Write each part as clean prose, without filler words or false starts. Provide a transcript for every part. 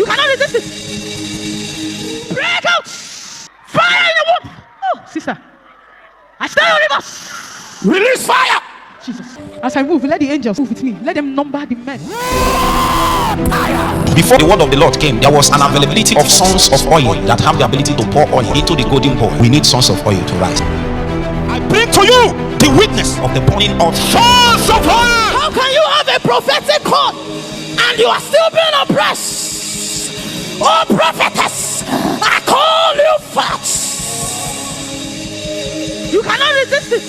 cannot resist it. Break out. Fire in the womb. Oh, sister. I stay on rivers. Release fire. Jesus. As I move, let the angels move with me. Let them number the men. Before the word of the Lord came, there was an availability of sons of oil that have the ability to pour oil into the golden bowl. We need sons of oil to rise. I bring to you the witness Of the burning of sons of oil. How can you have a prophetic call and you are still being oppressed? Oh, prophetess, I call you fat. You cannot resist it.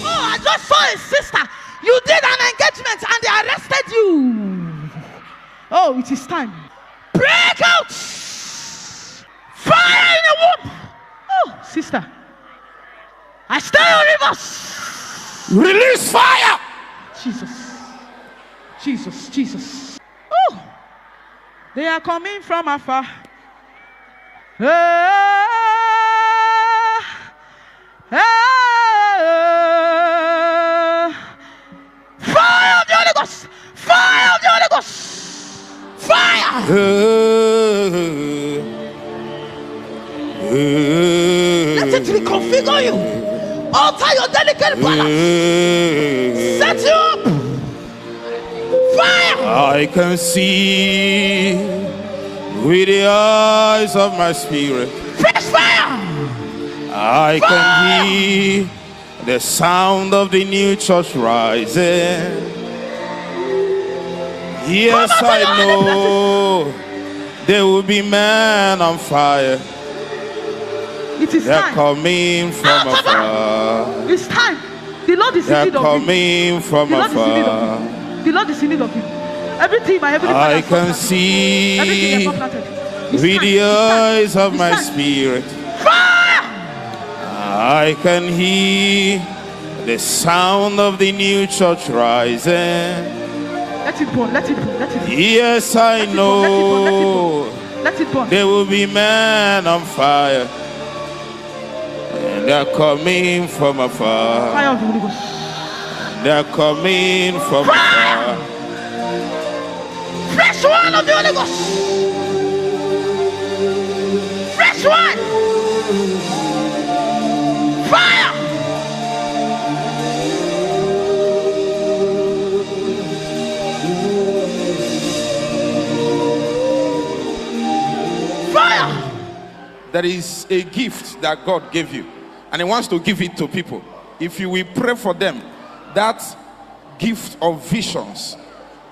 Oh, I just saw a sister. You did an engagement and they arrested you. Oh, it is time. Break out. Fire in the womb. Oh, sister. I stay on rivers. Release fire. Jesus. Jesus. Jesus. Oh. They are coming from afar. Fire of the Holy Ghost! Fire of the Holy Ghost! Fire! Let it reconfigure you. Alter your delicate balance. Set you up. Fire! I can see with the eyes of my spirit. Fresh fire! I can hear the sound of the new church rising. Yes, I know there will be men on fire. It is They're time. coming from afar. It's time. The Lord is in They're need of you. coming from The Lord is in need of afar. you. The Lord is in need of you. Everything my heavenly I Father has can planted. see Everything they have planted. It's with time. the It's time. eyes of It's my time. spirit. Fire! I can hear the sound of the new church rising. Let it burn. Let it burn. Let it burn. Yes, I Let it burn. know Let it burn. there will be men on fire, and they're coming from afar. Fire of the Holy Ghost. They're coming from afar. Fresh wine of the Holy Ghost. Fresh wine. Fire. Fire. There is a gift that God gave you, and He wants to give it to people. If you will pray for them, that gift of visions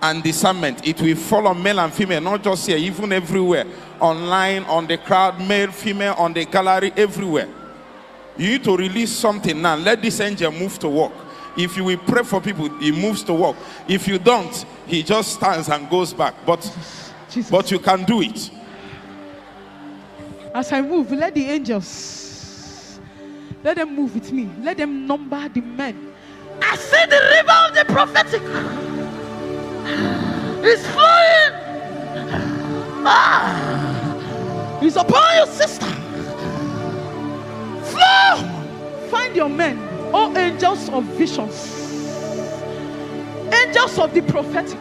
and discernment, it will fall on male and female, not just here, even everywhere, online, on the crowd, male, female, on the gallery, everywhere. You need to release something now. Let this angel move to work. If you will pray for people, he moves to work. If you don't, he just stands and goes back. But you can do it. As I move, let the angels, let them move with me. Let them number the men. I see the river of the prophetic. It's flowing. It's upon your sister. Flow. Find your men, oh angels of visions, angels of the prophetic.